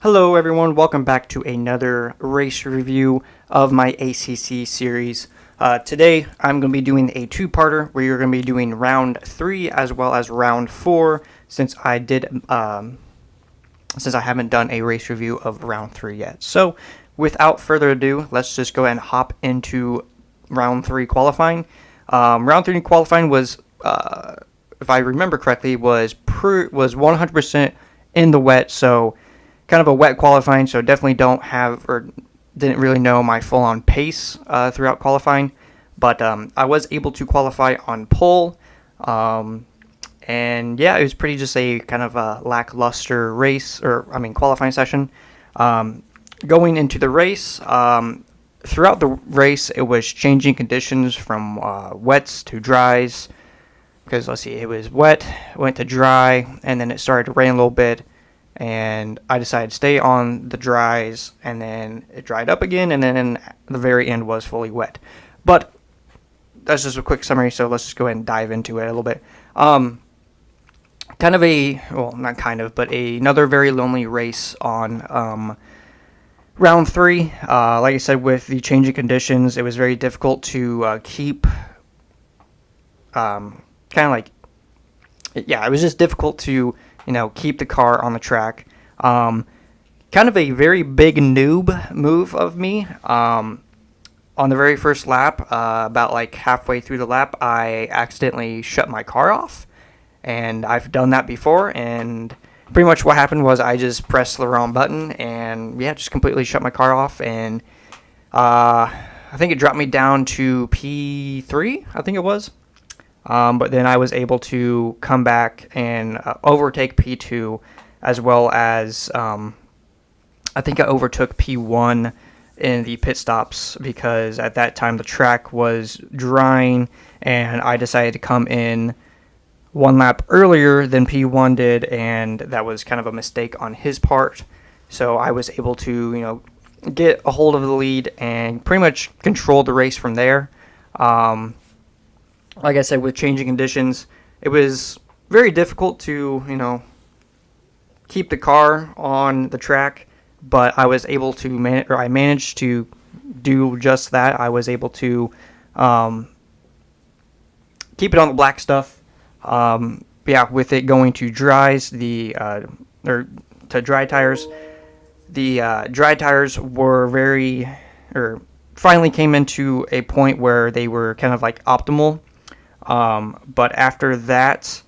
Hello everyone, welcome back to another race review of my ACC series. Today I'm going to be doing a two-parter where you're going to be doing round 3 as well as round 4 since I haven't done a race review of round 3 yet. So without further ado, let's just go ahead and hop into round 3 qualifying. Round 3 qualifying was, if I remember correctly, was 100% in the wet, so kind of a wet qualifying, so definitely didn't really know my full-on pace throughout qualifying, but I was able to qualify on pole, and yeah, it was pretty just a kind of a lackluster qualifying session. Going into the race, throughout the race, it was changing conditions from wets to dries, because let's see, it was wet, went to dry, and then it started to rain a little bit. And I decided to stay on the dries, and then it dried up again, and then the very end was fully wet. But that's just a quick summary, so let's just go ahead and dive into it a little bit. Another very lonely race on round 3. Like I said, with the changing conditions, it was very difficult to keep it was just difficult to keep the car on the track. Kind of a very big noob move of me. On the very first lap, about like halfway through the lap, I accidentally shut my car off. And I've done that before, and pretty much what happened was I just pressed the wrong button, and just completely shut my car off, and I think it dropped me down to P3, I think it was. But then I was able to come back and overtake P2, as well as I think I overtook P1 in the pit stops, because at that time the track was drying, and I decided to come in one lap earlier than P1 did, and that was kind of a mistake on his part. So I was able to get a hold of the lead and pretty much control the race from there. Like I said, with changing conditions, it was very difficult to, keep the car on the track, but I was able to I managed to do just that. I was able to keep it on the black stuff. With it going to dries, to dry tires, the dry tires finally came into a point where they were kind of like optimal. But after that,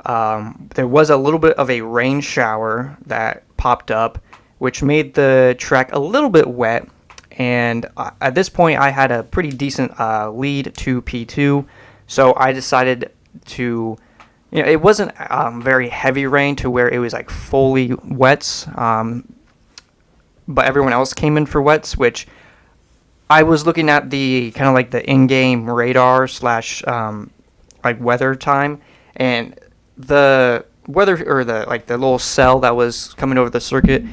there was a little bit of a rain shower that popped up, which made the track a little bit wet. And at this point, I had a pretty decent lead to P2, so I decided to, it wasn't very heavy rain to where it was like fully wets, but everyone else came in for wets, which I was looking at the kind of like the in-game radar / weather time, and the weather, or the little cell that was coming over the circuit,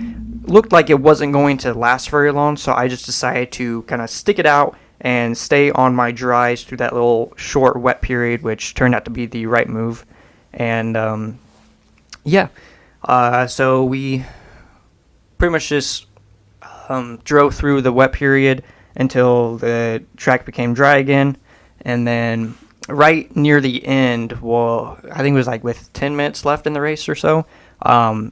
looked like it wasn't going to last very long. So I just decided to kind of stick it out and stay on my dries through that little short wet period, which turned out to be the right move. And so we pretty much just drove through the wet period until the track became dry again, and then right near the end, I think it was like with 10 minutes left in the race or so,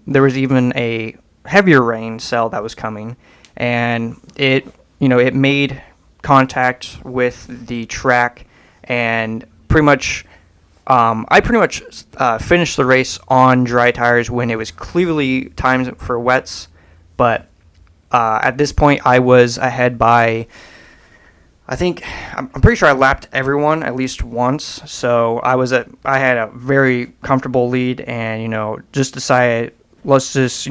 there was even a heavier rain cell that was coming, and it made contact with the track, and I pretty much finished the race on dry tires when it was clearly timed for wets, but at this point I was ahead by, I'm pretty sure I lapped everyone at least once, so I had a very comfortable lead, and just decided, let's just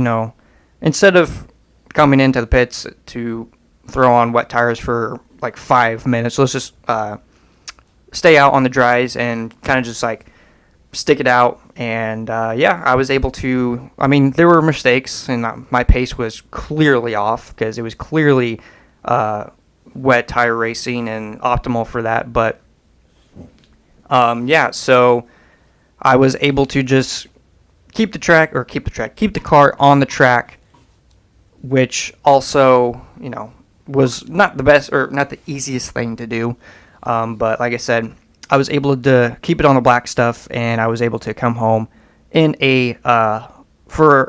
instead of coming into the pits to throw on wet tires for like 5 minutes, let's just stay out on the dries and kind of just like stick it out. And I was able to, there were mistakes, and my pace was clearly off because it was clearly wet tire racing and optimal for that, but so I was able to just keep the car on the track which also, was not the best or not the easiest thing to do. But like I said, I was able to keep it on the black stuff, and I was able to come home in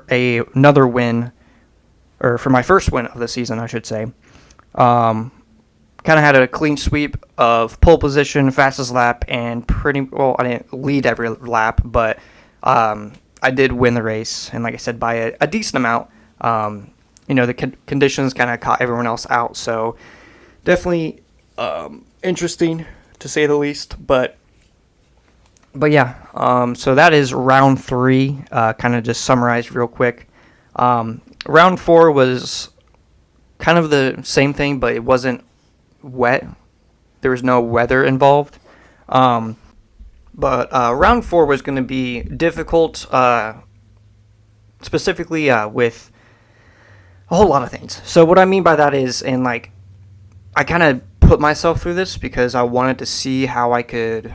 another win, or for my first win of the season, I should say. Kind of had a clean sweep of pole position, fastest lap, and I didn't lead every lap, but I did win the race, and like I said, by a decent amount. The conditions kind of caught everyone else out, so definitely interesting to say the least. But yeah, so that is round 3. Kind of just summarized real quick. Round 4 was kind of the same thing, but it wasn't wet. There was no weather involved. But round 4 was going to be difficult, specifically with a whole lot of things. So what I mean by that is, I kind of put myself through this because I wanted to see how I could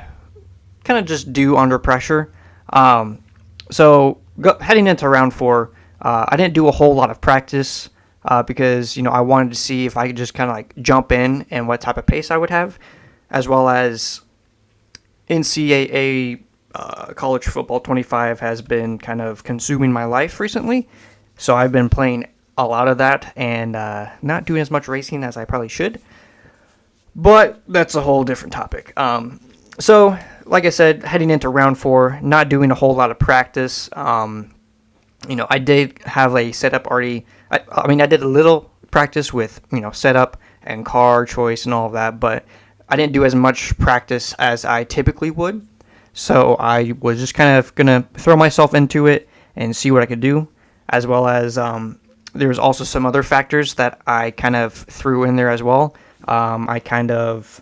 kind of just do under pressure. Heading into round 4, I didn't do a whole lot of practice because, I wanted to see if I could just kind of jump in and what type of pace I would have, as well as NCAA College Football 25 has been kind of consuming my life recently. So I've been playing a lot of that and not doing as much racing as I probably should. But that's a whole different topic. So, like I said, heading into round 4, not doing a whole lot of practice. I did have a setup already. I did a little practice with, setup and car choice and all of that, but I didn't do as much practice as I typically would. So I was just kind of going to throw myself into it and see what I could do, as well as there was also some other factors that I kind of threw in there as well. I kind of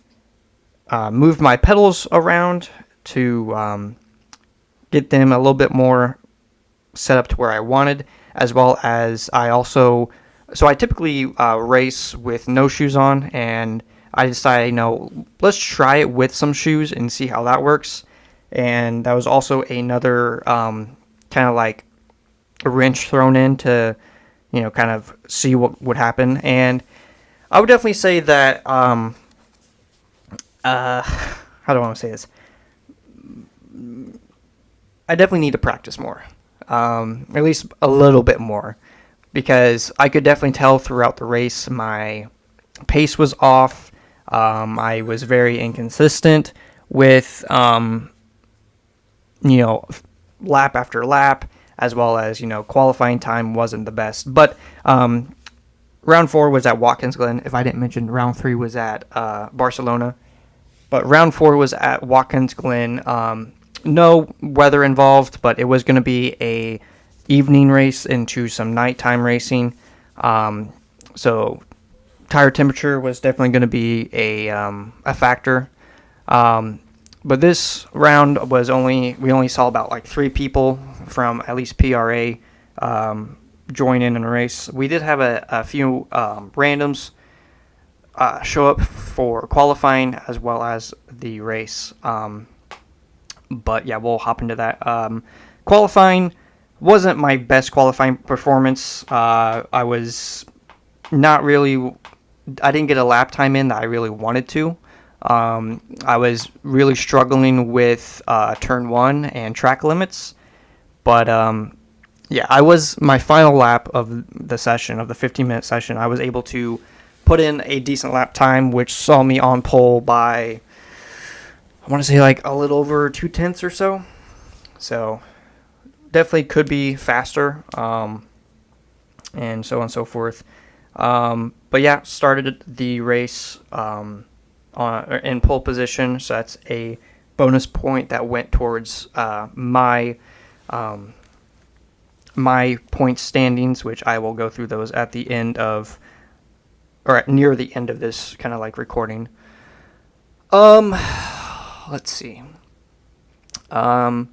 moved my pedals around to get them a little bit more set up to where I wanted, as well as I typically race with no shoes on, and I decided, let's try it with some shoes and see how that works. And that was also another kind of like a wrench thrown in to, kind of see what would happen. And I would definitely say that, how do I want to say this? I definitely need to practice more, at least a little bit more, because I could definitely tell throughout the race my pace was off. I was very inconsistent with, lap after lap, as well as, qualifying time wasn't the best. But round 4 was at Watkins Glen. If I didn't mention, round 3 was at Barcelona. But round 4 was at Watkins Glen. No weather involved, but it was going to be a evening race into some nighttime racing. So tire temperature was definitely going to be a factor. But this round was we only saw about 3 people from at least PRA join in the race. We did have a few randoms show up for qualifying as well as the race. But yeah, we'll hop into that. Qualifying wasn't my best qualifying performance. I didn't get a lap time in that I really wanted to. I was really struggling with turn 1 and track limits. But my final lap of the session, of the 15-minute session, I was able to put in a decent lap time, which saw me on pole by, I want to say a little over 2/10 or so. So definitely could be faster, and so on and so forth. But yeah, started the race in pole position, so that's a bonus point that went towards my point standings, which I will go through those at the end of, or near the end of this kind of recording. Let's see. So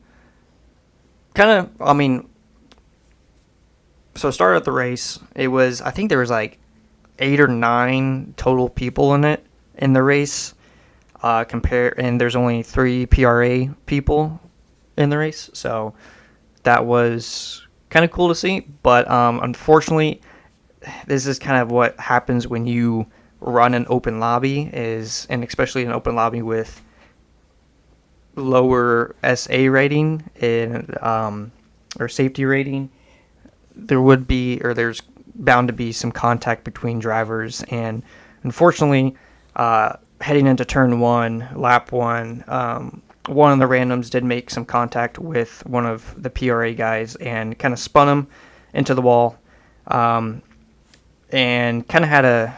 started the race. It was, I think there was 8 or 9 total people in the race. And there's only 3 PRA people in the race, so that was kind of cool to see. But unfortunately, this is kind of what happens when you run an open lobby, and especially an open lobby with lower SA rating and or safety rating. There's bound to be some contact between drivers, and unfortunately, heading into turn one, lap one, one of the randoms did make some contact with one of the PRA guys and kind of spun him into the wall, and kind of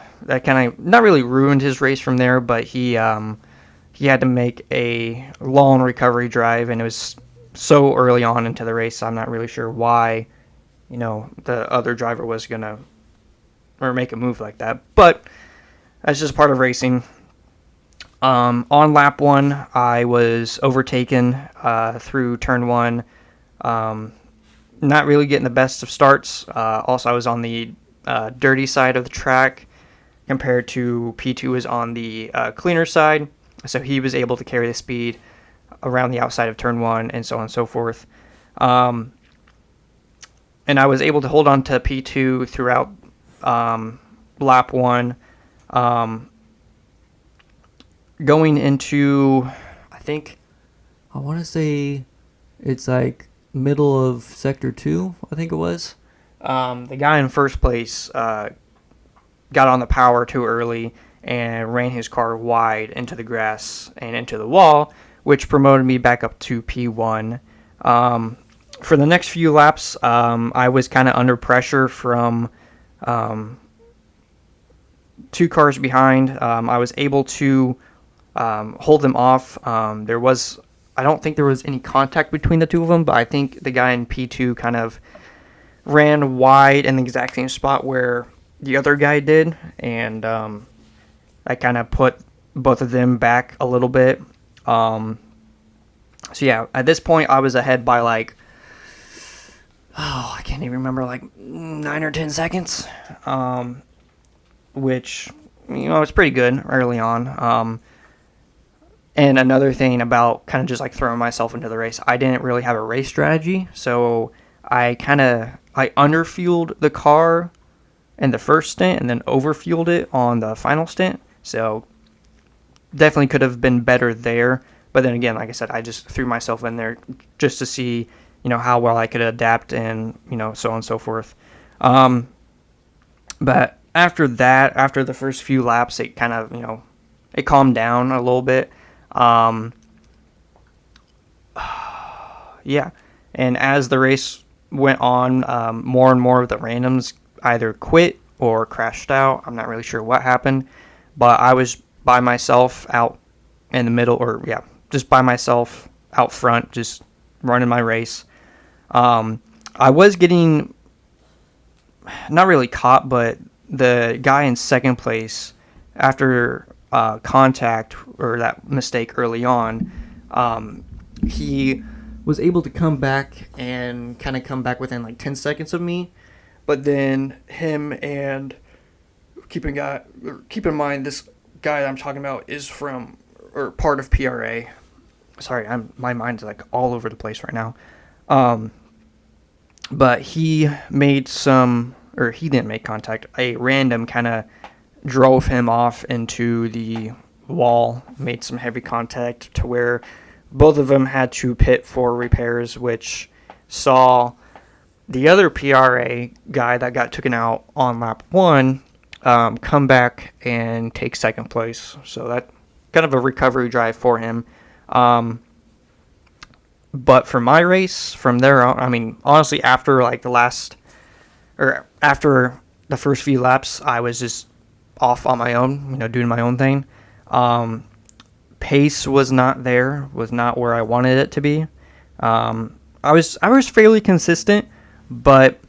not really ruined his race from there, but he had to make a long recovery drive, and it was so early on into the race, I'm not really sure why, the other driver was gonna or make a move like that, but that's just part of racing. On lap one, I was overtaken through turn one, not really getting the best of starts. Also, I was on the dirty side of the track compared to P2 was on the cleaner side, so he was able to carry the speed around the outside of turn one and so on and so forth. And I was able to hold on to P2 throughout lap one. Going into, I want to say it's like middle of sector 2, I think it was. The guy in first place got on the power too early and ran his car wide into the grass and into the wall, which promoted me back up to P1. For the next few laps, I was kind of under pressure from two cars behind. I was able to hold them off. I don't think there was any contact between the two of them, but I think the guy in P2 kind of ran wide in the exact same spot where the other guy did, and I kind of put both of them back a little bit. So yeah, at this point I was ahead by I can't even remember, 9 or 10 seconds, which, it's pretty good early on. And another thing about kind of just throwing myself into the race, I didn't really have a race strategy, so I underfueled the car in the first stint and then overfueled it on the final stint. So definitely could have been better there. But then again, like I said, I just threw myself in there just to see, how well I could adapt and, so on and so forth. But after that, after the first few laps, it kind of, it calmed down a little bit. Yeah. And as the race went on, more and more of the randoms either quit or crashed out. I'm not really sure what happened, but I was by myself out in the middle, just by myself out front, just running my race. I was getting not really caught, but the guy in second place, after contact or that mistake early on, he was able to come back and kind of come back within 10 seconds of me. But then him and keep in mind this guy I'm talking about is from or part of PRA. Sorry, my mind's all over the place right now. But he didn't make contact. A random kind of drove him off into the wall, made some heavy contact to where both of them had to pit for repairs, which saw the other PRA guy that got taken out on lap one come back and take second place. So that kind of a recovery drive for him. But for my race, from there on, honestly, after after the first few laps, I was just off on my own, doing my own thing. Pace was not where I wanted it to be. I was fairly consistent, but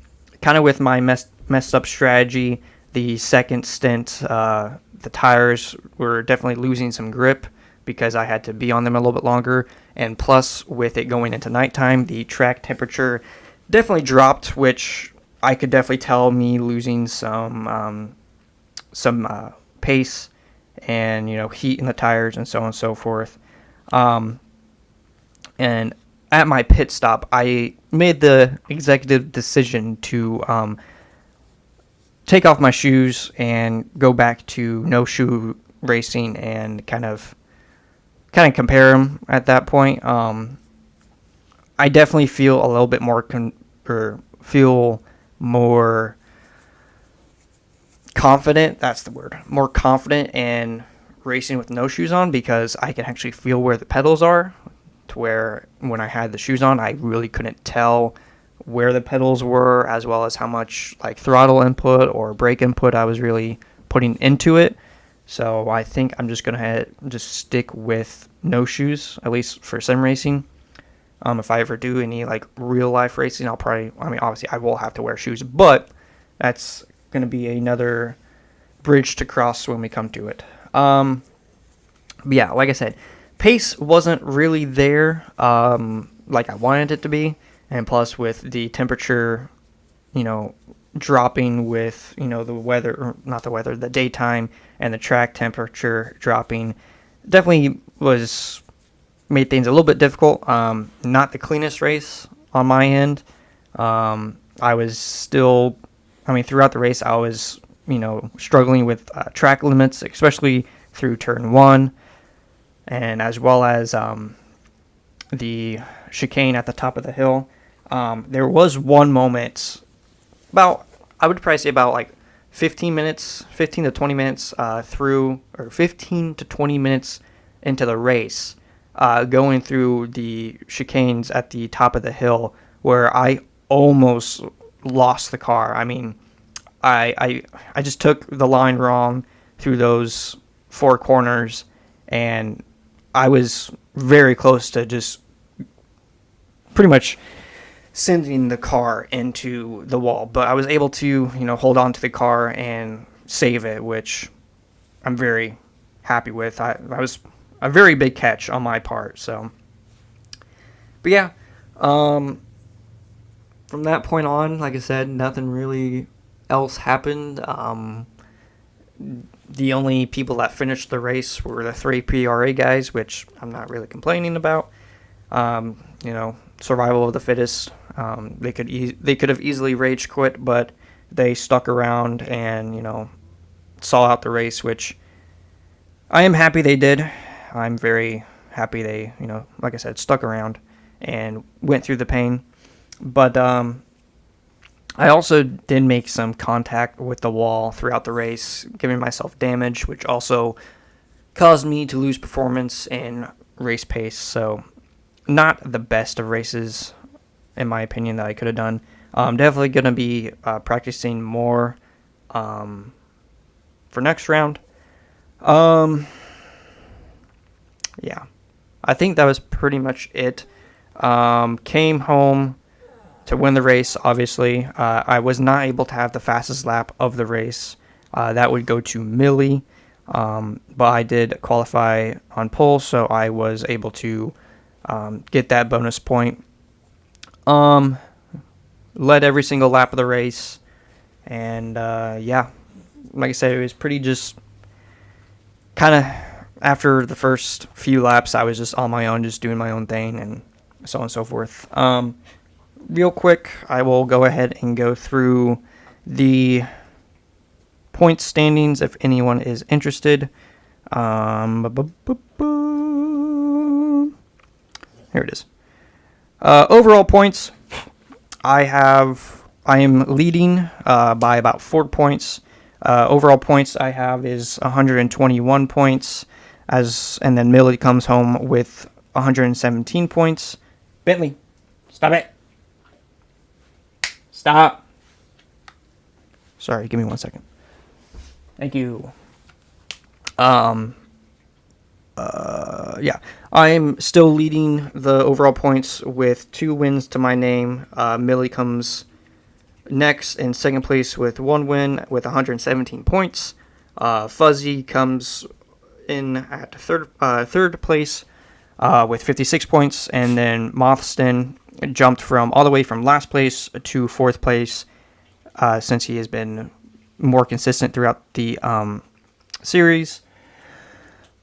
kind of with my messed up strategy, the second stint, the tires were definitely losing some grip because I had to be on them a little bit longer. And plus, with it going into nighttime, the track temperature definitely dropped, which I could definitely tell me losing some pace and, heat in the tires and so on and so forth. And at my pit stop, I made the executive decision to take off my shoes and go back to no shoe racing and kind of compare them at that point. I definitely feel a little bit more feel more confident. That's the word. More confident in racing with no shoes on because I can actually feel where the pedals are. To where when I had the shoes on, I really couldn't tell where the pedals were, as well as how much like throttle input or brake input I was really putting into it. So I think I'm just gonna just stick with no shoes, at least for sim racing. If I ever do any like real life racing, obviously I will have to wear shoes, but that's gonna be another bridge to cross when we come to it. But yeah, like I said, pace wasn't really there like I wanted it to be, and plus with the temperature, dropping with the weather, or not the weather, the daytime and the track temperature dropping, definitely made things a little bit difficult. Not the cleanest race on my end. I was still, throughout the race, I was struggling with track limits, especially through turn 1, and as well as the chicane at the top of the hill. There was one moment, I would probably say about like 15 to 20 minutes through, or 15 to 20 minutes into the race, going through the chicanes at the top of the hill, where I almost lost the car. I just took the line wrong through those 4 corners, and I was very close to just pretty much sending the car into the wall. But I was able to, hold on to the car and save it, which I'm very happy with. I was a very big catch on my part. So, but yeah, from that point on, like I said, nothing really else happened. The only people that finished the race were the 3 PRA guys, which I'm not really complaining about. Survival of the fittest. They could have easily rage quit, but they stuck around and saw out the race, which I am happy they did. I'm very happy they like I said, stuck around and went through the pain. But I also did make some contact with the wall throughout the race, giving myself damage, which also caused me to lose performance and race pace. So not the best of races, in my opinion, that I could have done. I'm definitely going to be practicing more for next round. Yeah, I think that was pretty much it. Came home to win the race, obviously. I was not able to have the fastest lap of the race. That would go to Millie, but I did qualify on pole, so I was able to get that bonus point. Led every single lap of the race, and yeah, like I said, it was pretty just kind of after the first few laps, I was just on my own, just doing my own thing, and so on and so forth. Real quick, I will go ahead and go through the point standings if anyone is interested. Here it is. Overall points, I am leading by about 4 points. Overall points I have is 121 points, and then Millie comes home with 117 points. Bentley, stop it. Stop. Sorry, give me 1 second. Thank you. Yeah, I'm still leading the overall points with 2 wins to my name. Millie comes next in second place with 1 win with 117 points. Fuzzy comes in at third place with 56 points, and then Mothston jumped all the way from last place to 4th place since he has been more consistent throughout the series.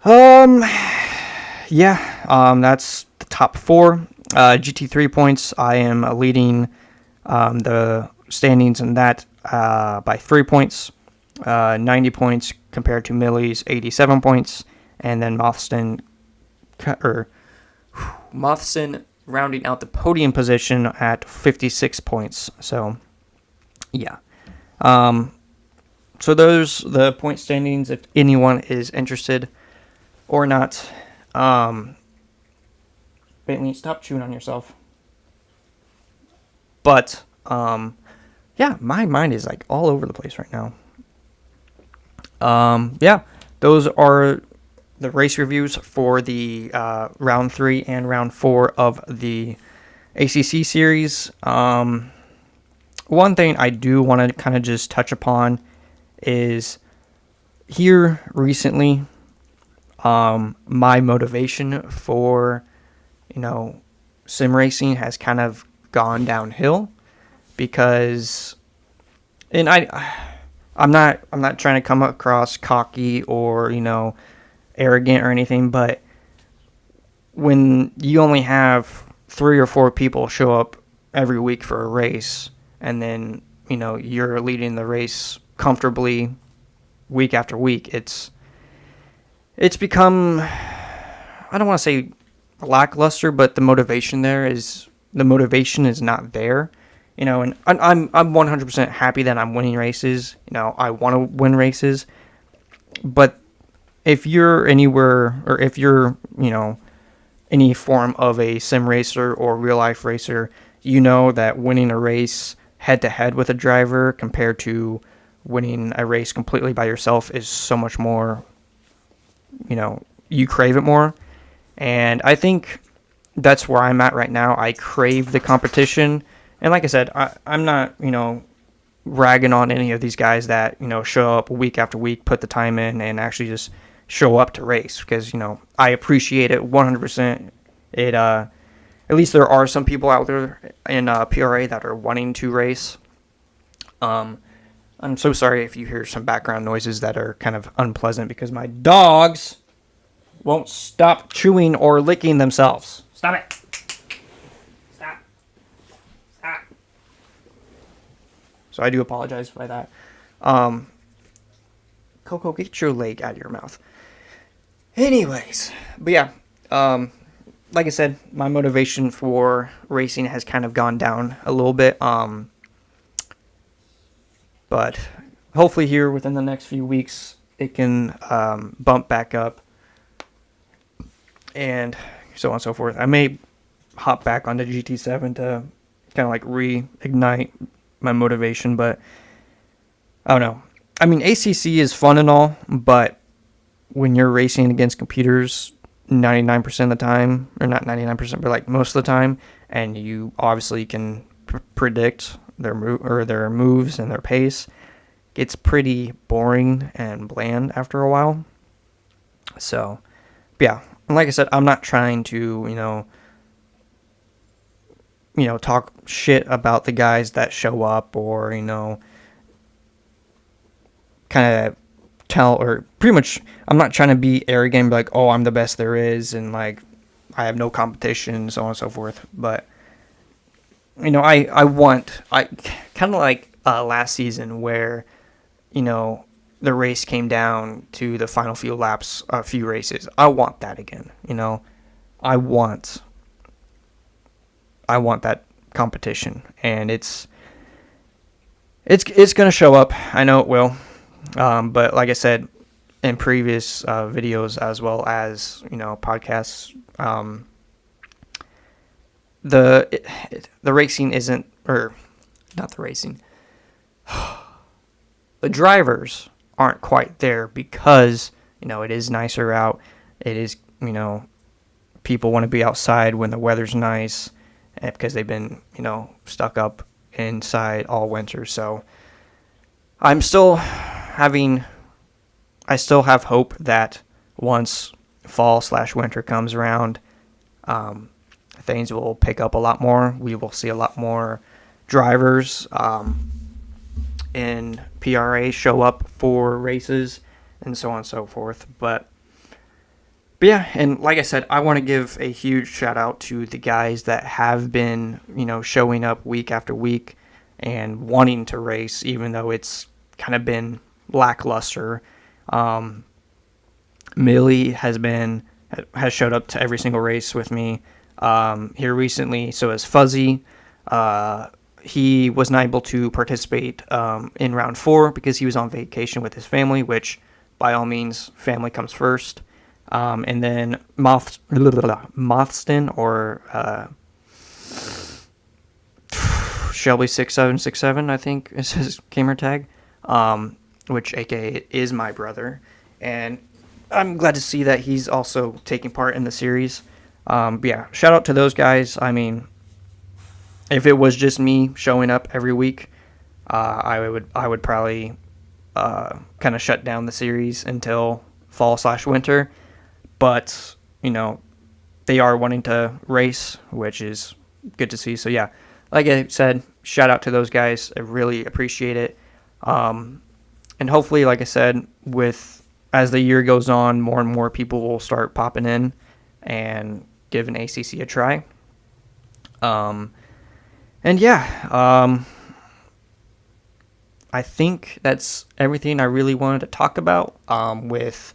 That's the top 4. GT3 points, I am leading the standings in that by 3 points, 90 points compared to Millie's 87 points, and then Mothson rounding out the podium position at 56 points. So, yeah. So those the point standings if anyone is interested or not. Bentley, stop chewing on yourself. But yeah, my mind is like all over the place right now. Yeah, those are the race reviews for the round 3 and round 4 of the ACC series. One thing I do want to kind of just touch upon is here recently, my motivation for, sim racing has kind of gone downhill because, and I'm not trying to come across cocky or, arrogant or anything, but when you only have 3 or 4 people show up every week for a race, and then, you're leading the race comfortably week after week, it's become, I don't want to say lackluster, but the motivation is not there, and I'm 100% happy that I'm winning races. I want to win races, but if you're anywhere, or if you're, any form of a sim racer or real life racer, that winning a race head to head with a driver compared to winning a race completely by yourself is so much more, you crave it more. And I think that's where I'm at right now. I crave the competition. And like I said, I'm not, ragging on any of these guys that, show up week after week, put the time in, and actually just show up to race, because, I appreciate it 100%. At least there are some people out there in PRA that are wanting to race. I'm so sorry if you hear some background noises that are kind of unpleasant, because my dogs won't stop chewing or licking themselves. Stop it. Stop. So I do apologize for that. Coco, get your leg out of your mouth. Anyways, but yeah, like I said, my motivation for racing has kind of gone down a little bit. But hopefully here within the next few weeks, it can bump back up, and so on and so forth. I may hop back onto GT7 to kind of like reignite my motivation, but I don't know. I mean, ACC is fun and all, but when you're racing against computers 99% of the time, or not 99%, but like most of the time, and you obviously can predict their moves and their pace, it's pretty boring and bland after a while. So, yeah, and like I said, I'm not trying to, talk shit about the guys that show up, or, kind of tell, or pretty much, I'm not trying to be arrogant and be like, oh, I'm the best there is, and like, I have no competition, so on and so forth. But, I kind of like last season where, the race came down to the final few laps, a few races. I want that again, I want that competition, and it's going to show up. I know it will. But like I said in previous videos, as well as, podcasts, the racing isn't, or not the racing, the drivers aren't quite there, because, it is nicer out. It is, people want to be outside when the weather's nice, because they've been, stuck up inside all winter. So I still have hope that once fall/winter comes around, things will pick up a lot more. We will see a lot more drivers in PRA show up for races, and so on and so forth. But yeah, and like I said, I want to give a huge shout out to the guys that have been, showing up week after week. and wanting to race, even though it's kind of been lackluster. Millie has showed up to every single race with me here recently. So has Fuzzy. He was not able to participate in round 4 because he was on vacation with his family, which by all means, family comes first. And then Mothston, or Shelby6767, I think is his gamer tag, which aka is my brother. And I'm glad to see that he's also taking part in the series. But yeah, shout out to those guys. I mean, if it was just me showing up every week, I would probably kind of shut down the series until fall/winter. But they are wanting to race, which is good to see. So yeah, like I said, shout out to those guys. I really appreciate it. And hopefully, like I said, as the year goes on, more and more people will start popping in and give an ACC a try. And yeah, I think that's everything I really wanted to talk about with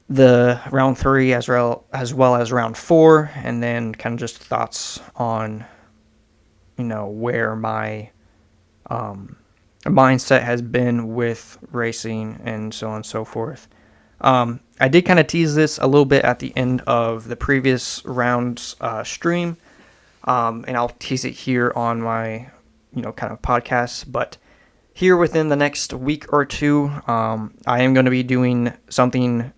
the round 3 as well as round 4, and then kind of just thoughts on where my mindset has been with racing and so on and so forth. I did kind of tease this a little bit at the end of the previous round's stream, and I'll tease it here on my kind of podcast. But here within the next week or two, I am going to be doing something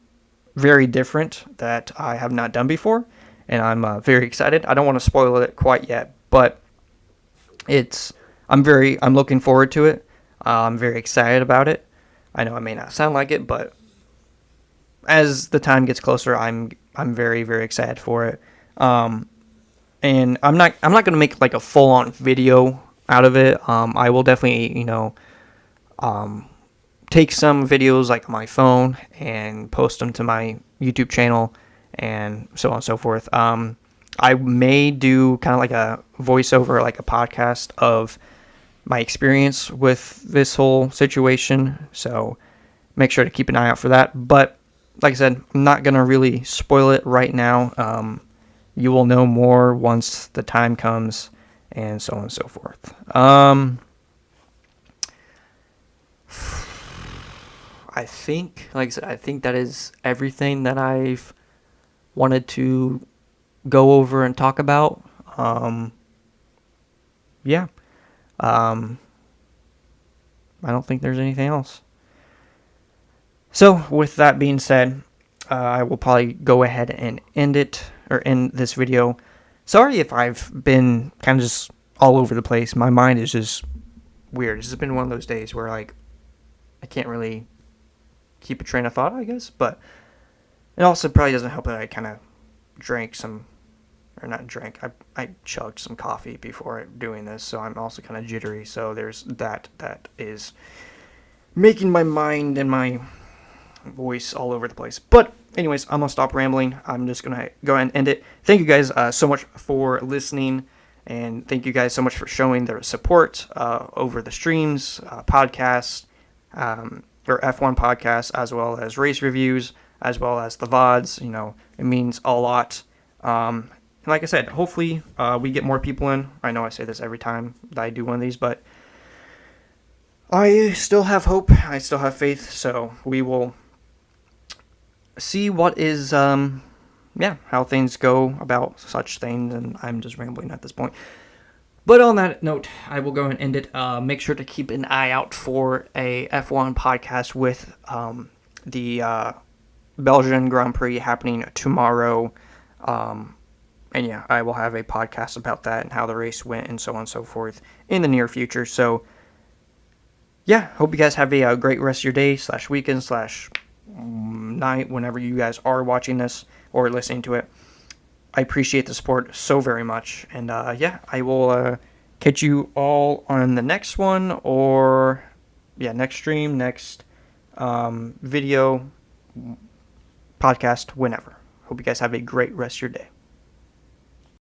very different that I have not done before, and I'm very excited. I don't want to spoil it quite yet, but I'm looking forward to it. I'm very excited about it. I know I may not sound like it, but as the time gets closer, I'm very, very excited for it. And I'm not going to make like a full-on video out of it. I will definitely take some videos like on my phone and post them to my YouTube channel and so on and so forth. I may do kind of like a voiceover, like a podcast of my experience with this whole situation. So make sure to keep an eye out for that. But like I said, I'm not going to really spoil it right now. You will know more once the time comes and so on and so forth. I think, like I said, I think that is everything that I've wanted to go over and talk about. Yeah. I don't think there's anything else. So, with that being said, I will probably go ahead and end this video. Sorry if I've been kind of just all over the place. My mind is just weird. This has been one of those days where, like, I can't really keep a train of thought, I guess. But it also probably doesn't help that I kind of I chugged some coffee before doing this, so I'm also kind of jittery. So there's that is making my mind and my voice all over the place. But anyways, I'm gonna stop rambling. I'm just gonna go ahead and end it. Thank you guys so much for listening, and thank you guys so much for showing their support over the streams, podcasts, or F1 podcasts, as well as race reviews, as well as the VODs. It means a lot. And like I said, hopefully we get more people in. I know I say this every time that I do one of these, but I still have hope. I still have faith. So we will see what is, how things go about such things. And I'm just rambling at this point. But on that note, I will go and end it. Make sure to keep an eye out for a F1 podcast with the Belgian Grand Prix happening tomorrow. And yeah, I will have a podcast about that and how the race went and so on and so forth in the near future. So yeah, hope you guys have a great rest of your day / weekend / night, whenever you guys are watching this or listening to it. I appreciate the support so very much. And I will catch you all on the next one, or next stream, next video, podcast, whenever. Hope you guys have a great rest of your day.